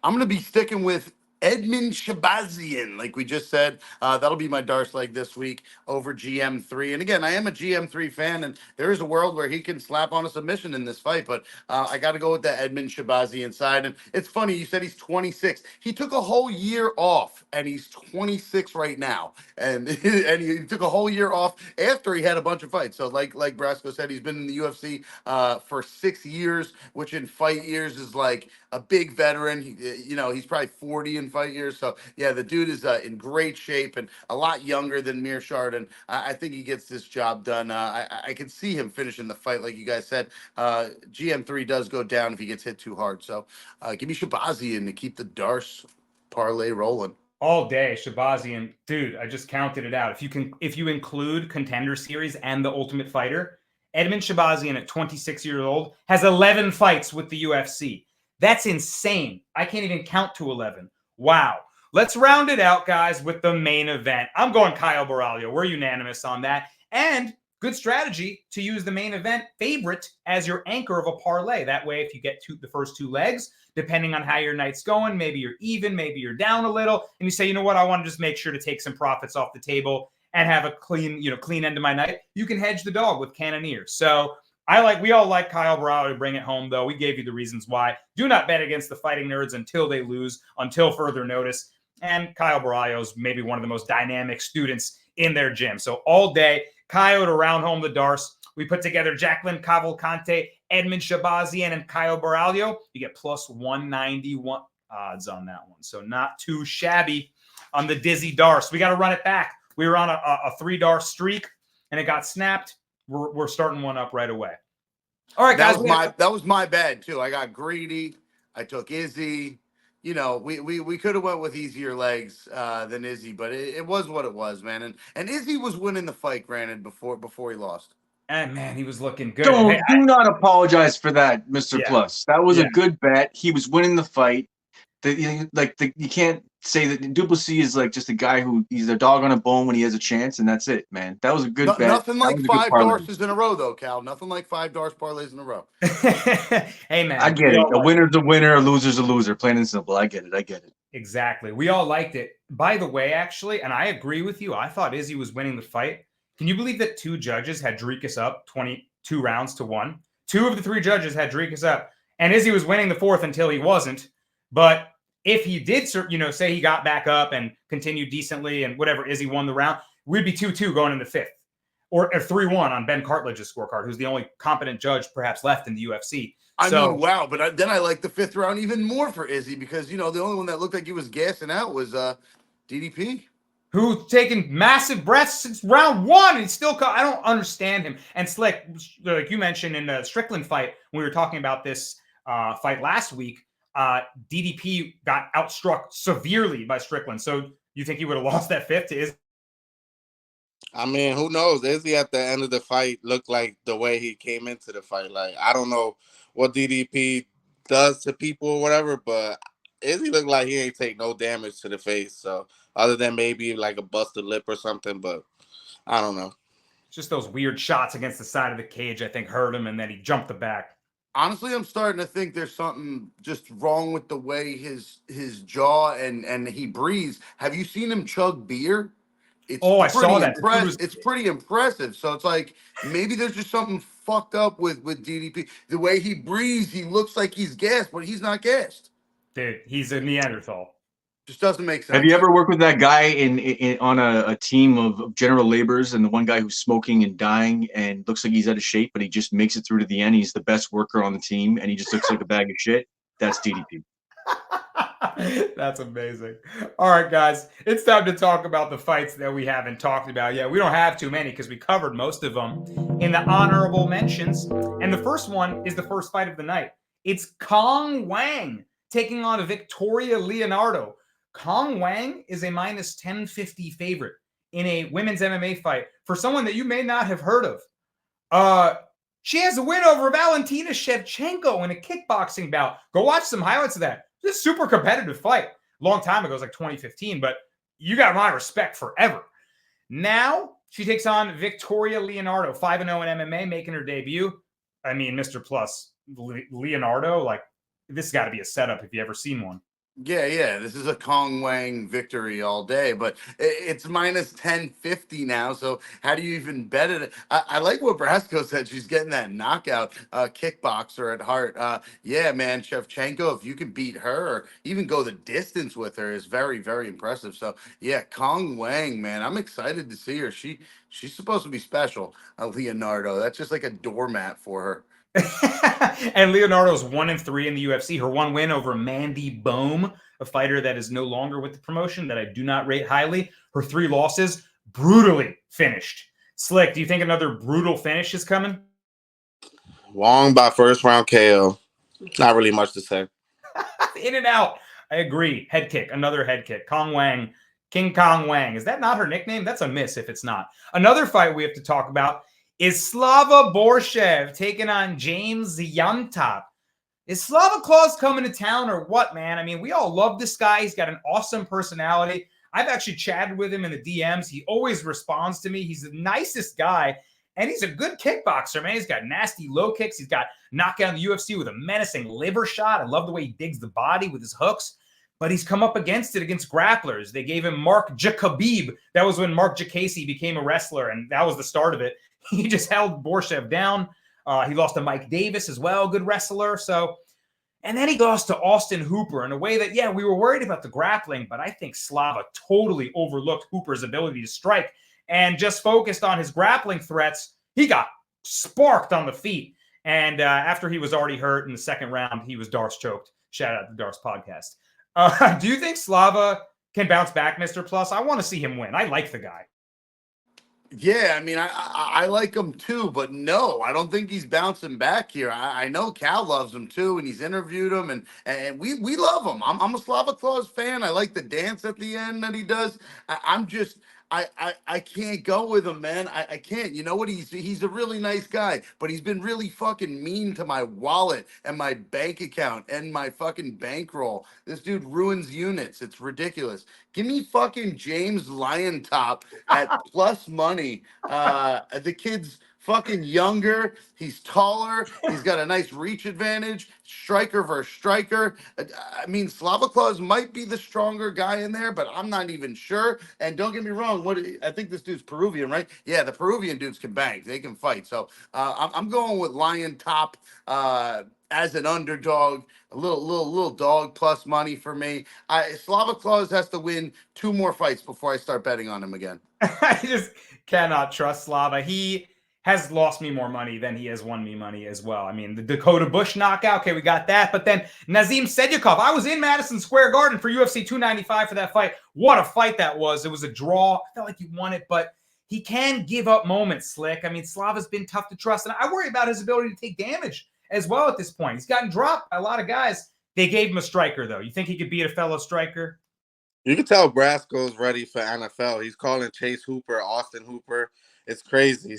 I'm going to be sticking with Edmund Shabazian, like we just said. That'll be my Darce leg this week over GM3. And again, I am a GM3 fan, and there is a world where he can slap on a submission in this fight. But I got to go with the Edmund Shabazian side. And it's funny, you said he's 26. He took a whole year off, and he's 26 right now. And and he took a whole year off after he had a bunch of fights. So like Brasco said, he's been in the UFC for 6 years, which in fight years is like a big veteran. He's probably 40 in fight years. So yeah, the dude is in great shape and a lot younger than Mearshart, and I think he gets this job done. I can see him finishing the fight, like you guys said. GM3 does go down if he gets hit too hard. So give me Shabazian to keep the Darce parlay rolling. All day, Shabazian, dude. I just counted it out. If you include Contender Series and the Ultimate Fighter, Edmund Shabazian at 26 years old has 11 fights with the UFC. That's insane. I can't even count to 11. Wow. Let's round it out, guys, with the main event. I'm going Kyle Borralho. We're unanimous on that. And good strategy to use the main event favorite as your anchor of a parlay. That way, if you get the first two legs, depending on how your night's going, maybe you're even, maybe you're down a little, and you say, you know what, I want to just make sure to take some profits off the table and have a clean end of my night. You can hedge the dog with Cannonier. So we all like Kyle Borralho to bring it home, though. We gave you the reasons why. Do not bet against the Fighting Nerds until they lose, until further notice. And Kyle Borralho is maybe one of the most dynamic students in their gym. So all day, Kyle to round home the Darce. We put together Jacqueline Cavalcante, Edmund Shabazian, and Kyle Borralho. You get plus 191 odds on that one. So not too shabby on the Dizzy Darce. We got to run it back. We were on a 3 Darce streak, and it got snapped. We're starting one up right away. All right, guys. That was my bad too. I got greedy. I took Izzy. We could have went with easier legs than Izzy, but it was what it was, man. And Izzy was winning the fight, granted, before he lost. And man, he was looking good. Do not apologize for that, Mr. Plus. That was a good bet. He was winning the fight. You can't say that Duplessis is like just a guy he's a dog on a bone when he has a chance, and that's it, man. That was a good bet. Nothing like 5 Darces in a row, though, Cal. Nothing like 5 Darce parlays in a row. Hey, man. I get it. A winner's a winner, a loser's a loser. Plain and simple. I get it. Exactly. We all liked it. By the way, actually, and I agree with you, I thought Izzy was winning the fight. Can you believe that 2 judges had Dricus up 22 rounds to 1? 2 of the 3 judges had Dricus up, and Izzy was winning the 4th until he wasn't. But if he did, say he got back up and continued decently and whatever, Izzy won the round, we'd be 2-2 going into 5th. Or 3-1 on Ben Cartledge's scorecard, who's the only competent judge perhaps left in the UFC. I mean, wow. But then I like the 5th round even more for Izzy because, the only one that looked like he was gassing out was DDP. Who's taken massive breaths since round 1 and still I don't understand him. And Slick, like you mentioned in the Strickland fight, when we were talking about this fight last week, DDP got outstruck severely by Strickland. So you think he would have lost that 5th to Izzy? I mean, who knows? Izzy at the end of the fight looked like the way he came into the fight. Like, I don't know what DDP does to people or whatever, but Izzy looked like he ain't take no damage to the face. So other than maybe like a busted lip or something, but I don't know. Just those weird shots against the side of the cage, I think, hurt him, and then he jumped the back. Honestly, I'm starting to think there's something just wrong with the way his jaw and he breathes. Have you seen him chug beer? I saw that. It's pretty impressive. So it's like maybe there's just something fucked up with DDP. The way he breathes, he looks like he's gassed, but he's not gassed. Dude, he's a Neanderthal. Just doesn't make sense. Have you ever worked with that guy on a team of general laborers, and the one guy who's smoking and dying and looks like he's out of shape, but he just makes it through to the end? He's the best worker on the team, and he just looks like a bag of shit. That's DDP. That's amazing. All right, guys, it's time to talk about the fights that we haven't talked about yet. We don't have too many because we covered most of them in the honorable mentions. And the first one is the first fight of the night. It's Kong Wang taking on Victoria Leonardo. Kong Wang is a minus 1050 favorite in a women's MMA fight for someone that you may not have heard of. She has a win over Valentina Shevchenko in a kickboxing bout. Go watch some highlights of that. It's a super competitive fight. Long time ago, it was like 2015, but you got my respect forever. Now she takes on Victoria Leonardo, 5-0 in MMA, making her debut. I mean, Mr. Plus, Leonardo, like, this has got to be a setup if you ever seen one. Yeah. This is a Kong Wang victory all day, but it's minus 1050 now. So how do you even bet it? I like what Brasco said. She's getting that knockout kickboxer at heart. Yeah, man, Shevchenko, if you can beat her or even go the distance with her is very, very impressive. So yeah, Kong Wang, man, I'm excited to see her. She's supposed to be special. Leonardo, that's just like a doormat for her. And Leonardo's 1-3 in the UFC. Her one win over Mandy Bohm, a fighter that is no longer with the promotion that I do not rate highly. Her 3 losses, brutally finished. Slick, do you think another brutal finish is coming? Wong by first round KO. Not really much to say. In and out. I agree. Head kick, another head kick. Kong Wang, King Kong Wang. Is that not her nickname? That's a miss if it's not. Another fight we have to talk about is Slava Borshev taking on James Yantop. Is Slava Claus coming to town or what, man? I mean, we all love this guy. He's got an awesome personality. I've actually chatted with him in the DMs. He always responds to me. He's the nicest guy, and he's a good kickboxer, man. He's got nasty low kicks. He's got knockout in the UFC with a menacing liver shot. I love the way he digs the body with his hooks, but he's come up against it against grapplers. They gave him Mark Jacobib. That was when Mark Jacasey became a wrestler, and that was the start of it. He just held Borshev down. He lost to Mike Davis as well, good wrestler. So, and then he lost to Austin Hooper in a way that, yeah, we were worried about the grappling, but I think Slava totally overlooked Hooper's ability to strike and just focused on his grappling threats. He got sparked on the feet. And after he was already hurt in the second round, he was Darce choked. Shout out to the Darce podcast. Do you think Slava can bounce back, Mr. Plus? I want to see him win. I like the guy. Yeah, I mean, I like him too, but no, I don't think he's bouncing back here. I know Cal loves him too, and he's interviewed him, and we love him. I'm a Slava Claus fan. I like the dance at the end that he does. I'm just I can't go with him, man. I can't. You know what? He's a really nice guy, but he's been really fucking mean to my wallet and my bank account and my fucking bankroll. This dude ruins units. It's ridiculous. Give me fucking James Lion Top at plus money. The kid's fucking younger. He's taller. He's got a nice reach advantage. Striker versus striker. I mean, Slava Claus might be the stronger guy in there, but I'm not even sure. And don't get me wrong. I think this dude's Peruvian, right? Yeah, the Peruvian dudes can bang. They can fight. So I'm going with Lion Top as an underdog. A little dog plus money for me. Slava Claus has to win 2 more fights before I start betting on him again. I just cannot trust Slava. He has lost me more money than he has won me money as well. I mean, the Dakota Bush knockout, okay, we got that. But then Nazim Sedyakov, I was in Madison Square Garden for UFC 295 for that fight. What a fight that was. It was a draw. I felt like he won it, but he can give up moments, Slick. I mean, Slava's been tough to trust, and I worry about his ability to take damage as well at this point. He's gotten dropped by a lot of guys. They gave him a striker, though. You think he could beat a fellow striker? You can tell Brasco's ready for NFL. He's calling Chase Hooper, Austin Hooper. It's crazy.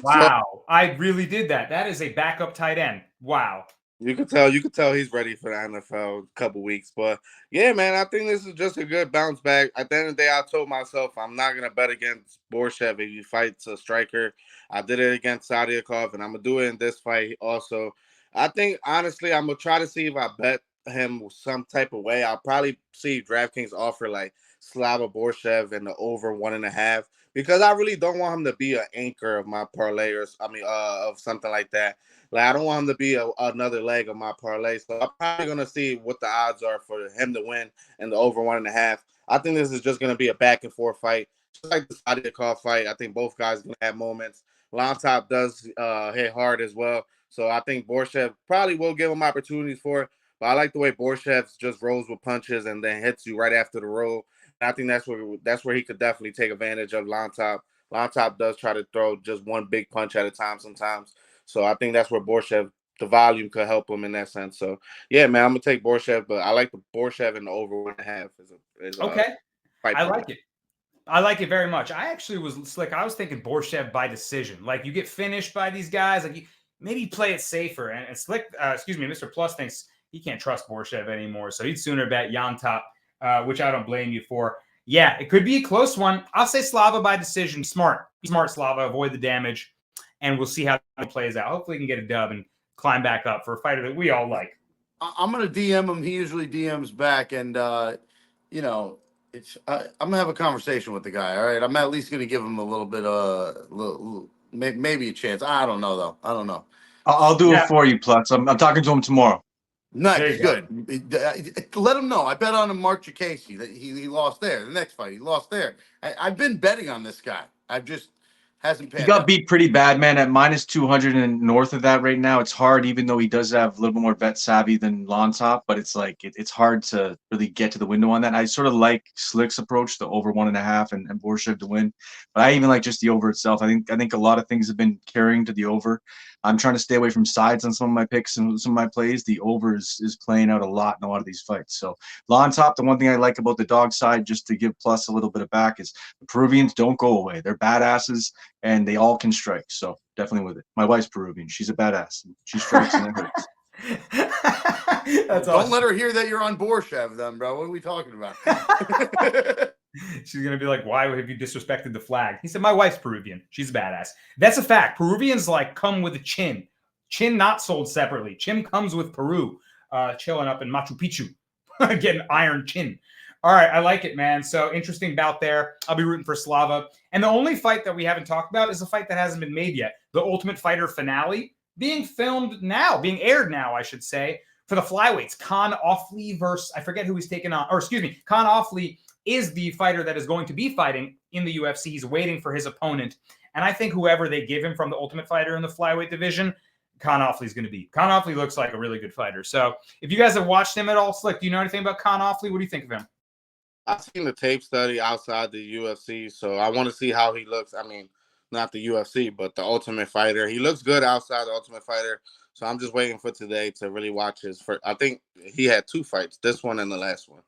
Wow. So, I really did that. That is a backup tight end. Wow. You could tell he's ready for the NFL a couple weeks. But yeah, man, I think this is just a good bounce back. At the end of the day, I told myself I'm not gonna bet against Borshev if he fights a striker. I did it against Sadyakov, and I'm gonna do it in this fight also. I think honestly, I'm gonna try to see if I bet him some type of way. I'll probably see DraftKings offer like Slava Borshev and the over 1.5, because I really don't want him to be an anchor of my parlay of something like that. Like, I don't want him to be another leg of my parlay. So I'm probably going to see what the odds are for him to win and the over 1.5. I think this is just going to be a back and forth fight. Just like the Sadyakov fight, I think both guys are going to have moments. Top does hit hard as well. So I think Borshev probably will give him opportunities for it. But I like the way Borshev just rolls with punches and then hits you right after the roll. And I think that's where he could definitely take advantage of Top. Top does try to throw just one big punch at a time sometimes. So I think that's where Borshev, the volume could help him in that sense. So yeah, man, I'm gonna take Borshev, but I like the Borshev and the over 1.5. Okay. I like it. I like it very much. I actually was Slick. I was thinking Borshev by decision. Like, you get finished by these guys, like maybe play it safer. And Slick, Mr. Plus thinks he can't trust Borshev anymore, so he'd sooner bet Yantop, which I don't blame you for. Yeah, it could be a close one. I'll say Slava by decision. Smart Slava. Avoid the damage, and we'll see how it plays out. Hopefully, he can get a dub and climb back up for a fighter that we all like. I'm gonna DM him. He usually DMs back, and you know, I'm gonna have a conversation with the guy. All right, I'm at least gonna give him a little bit, maybe a chance. I don't know though. I don't know. I'll do it Yeah, for you, Plus. I'm talking to him tomorrow. there Nice, you go. good. Let him know. I bet on him, Mark Casey, that he lost there. The next fight, he lost there. I've been betting on this guy. I've just hasn't He panned got out. beat pretty bad, man, at minus 200 and north of that right now. It's hard, even though he does have a little bit more bet savvy than Lontop, but it's like it's hard to really get to the window on that. I sort of like Slick's approach, the over 1.5 and Borshchev to win, but I even like just the over itself. I think a lot of things have been carrying to the over. I'm trying to stay away from sides on some of my picks and some of my plays. The over is playing out a lot in a lot of these fights. So Lontop, the one thing I like about the dog side, just to give Plus a little bit of back, is the Peruvians don't go away. They're badasses and they all can strike. So definitely with it. My wife's Peruvian. She's a badass. She strikes and it hurts. That's Don't awesome. let her hear that you're on Borshchev, then, bro. What are we talking about? She's gonna be like, "Why have you disrespected the flag?" He said, "My wife's Peruvian. She's a badass." That's a fact. Peruvians like come with a chin. Chin not sold separately. Chin comes with Peru, chilling up in Machu Picchu, getting iron chin. All right, I like it, man. So interesting bout there. I'll be rooting for Slava. And the only fight that we haven't talked about is a fight that hasn't been made yet. The Ultimate Fighter finale being filmed now, being aired now, I should say, for the flyweights. Khan Offley versus, I forget who he's taking on, or excuse me, Khan Offley is the fighter that is going to be fighting in the UFC. He's waiting for his opponent. And I think whoever they give him from the Ultimate Fighter in the flyweight division, Khan Offley is going to beat. Khan Offley looks like a really good fighter. So if you guys have watched him at all, Slick, do you know anything about Khan Offley? What do you think of him? I've seen the tape study outside the UFC, so I want to see how he looks. I mean, not the UFC, but the Ultimate Fighter. He looks good outside the Ultimate Fighter, so I'm just waiting for today to really watch his first. I think he had 2 fights, this one and the last one.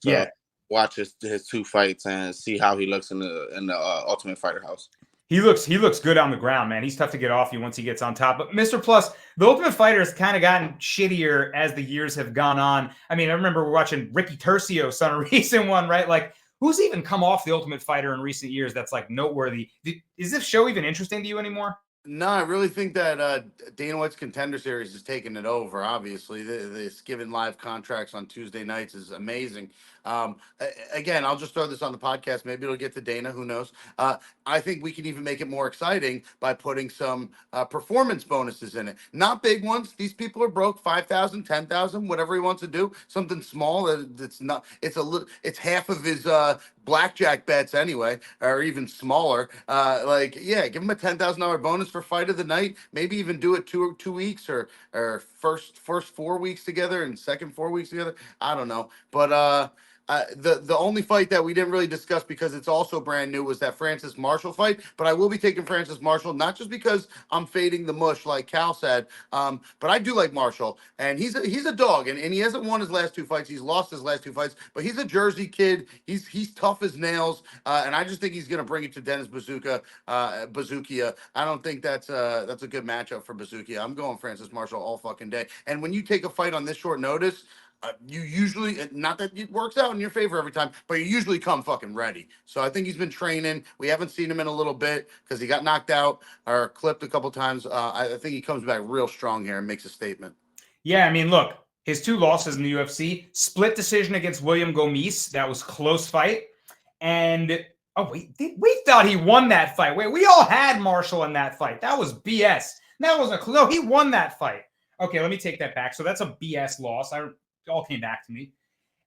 So Yeah. watch his 2 fights and see how he looks in the Ultimate Fighter house. He looks good on the ground, man. He's tough to get off you once he gets on top. But Mr. Plus, the Ultimate Fighter has kind of gotten shittier as the years have gone on. I mean, I remember we're watching Ricky Tercios on a recent one, right? Like, who's even come off the Ultimate Fighter in recent years that's like noteworthy? Is this show even interesting to you anymore? No, I really think that Dana White's Contender Series is taking it over. Obviously, this giving live contracts on Tuesday nights is amazing. Again, I'll just throw this on the podcast. Maybe it'll get to Dana. Who knows? I think we can even make it more exciting by putting some performance bonuses in it. Not big ones. These people are broke. 5,000, 10,000, whatever he wants to do. Something small that's not. It's a little. It's half of his blackjack bets anyway, or even smaller. Give him a $10,000 bonus for fight of the night. Maybe even do it two weeks or first 4 weeks together and second 4 weeks together. I don't know, but the only fight that we didn't really discuss because it's also brand new was that Francis Marshall fight. But I will be taking Francis Marshall, not just because I'm fading the mush like Cal said, but I do like Marshall, and he's a dog, and he hasn't won his last 2 fights. He's lost his last 2 fights, but he's a Jersey kid. He's tough as nails, and I just think he's gonna bring it to Dennis Bazooka. Bazookia. I don't think that's a good matchup for Bazookia. I'm going Francis Marshall all fucking day. And when you take a fight on this short notice, you usually, not that it works out in your favor every time, but you usually come fucking ready. So I think he's been training. We haven't seen him in a little bit because he got knocked out or clipped a couple times. I think he comes back real strong here and makes a statement. Yeah, I mean, look, his 2 losses in the UFC, split decision against William Gomis. That was close fight. And we thought he won that fight. Wait, we all had Marshall in that fight. That was BS. That wasn't no, he won that fight. Okay, let me take that back. So that's a BS loss. It all came back to me.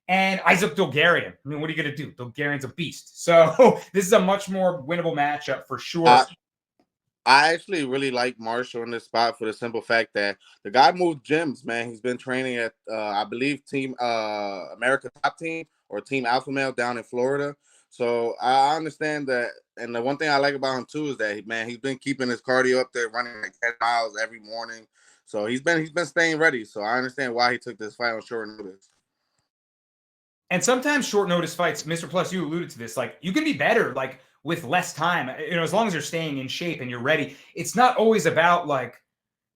And Isaac Dulgarian. I mean, what are you going to do? Dulgarian's a beast. So this is a much more winnable matchup for sure. I actually really like Marshall in this spot for the simple fact that the guy moved gyms, man. He's been training at, I believe, Team America Top Team or Team Alpha Male down in Florida. So I understand that. And the one thing I like about him, too, is that, man, he's been keeping his cardio up there, running like 10 miles every morning. So he's been staying ready. So I understand why he took this fight on short notice. And sometimes short notice fights, Mr. Plus, you alluded to this, like you can be better like with less time, as long as you're staying in shape and you're ready. It's not always about like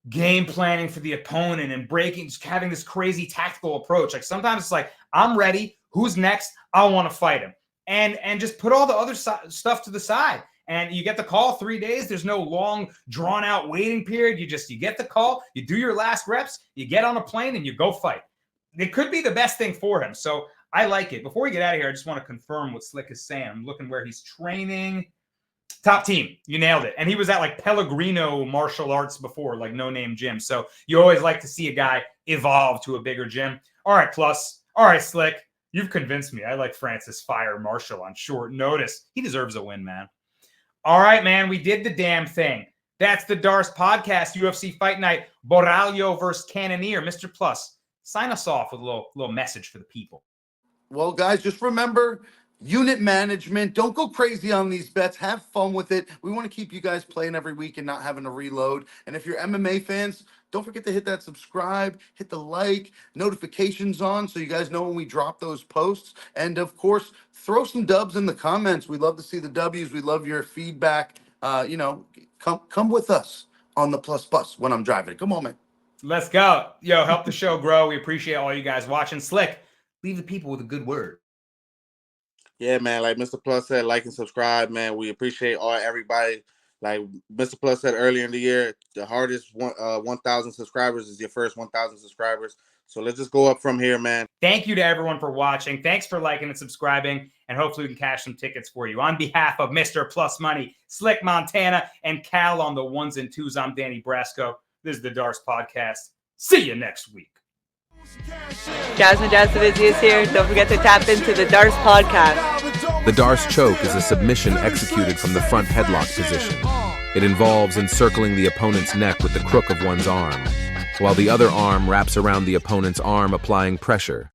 game planning for the opponent and having this crazy tactical approach. Like sometimes it's like, I'm ready. Who's next? I want to fight him. And just put all the other stuff to the side And you get the call 3 days. There's no long, drawn-out waiting period. You get the call, you do your last reps, you get on a plane, and you go fight. It could be the best thing for him. So I like it. Before we get out of here, I just want to confirm what Slick is saying. I'm looking where he's training. Top Team. You nailed it. And he was at like Pellegrino Martial Arts before, like no-name gym. So you always like to see a guy evolve to a bigger gym. All right, Plus. All right, Slick. You've convinced me. I like Francis Fire Marshall on short notice. He deserves a win, man. All right, man. We did the damn thing. That's the Darce Podcast, UFC Fight Night, Borralho versus Cannonier. Mr. Plus, sign us off with a little message for the people. Well, guys, just remember, unit management. Don't go crazy on these bets. Have fun with it. We want to keep you guys playing every week and not having to reload. And if you're MMA fans, don't forget to hit that subscribe, hit the like, notifications on so you guys know when we drop those posts. And, of course, throw some dubs in the comments. We love to see the W's. We love your feedback. Come with us on the Plus Bus when I'm driving. Come on, man. Let's go. Yo, help the show grow. We appreciate all you guys watching. Slick, leave the people with a good word. Yeah, man. Like Mr. Plus said, like and subscribe, man. We appreciate everybody. Like Mr. Plus said earlier in the year, the hardest 1,000 subscribers is your first 1,000 subscribers. So let's just go up from here, man. Thank you to everyone for watching. Thanks for liking and subscribing. And hopefully we can cash some tickets for you. On behalf of Mr. Plus Money, Slick Montana, and Cal on the ones and twos, I'm Danny Brasco. This is the Darce Podcast. See you next week. Jasmine Jasnovici is here. Don't forget to tap into the Darce Podcast. The Darce choke is a submission executed from the front headlock position. It involves encircling the opponent's neck with the crook of one's arm, while the other arm wraps around the opponent's arm, applying pressure.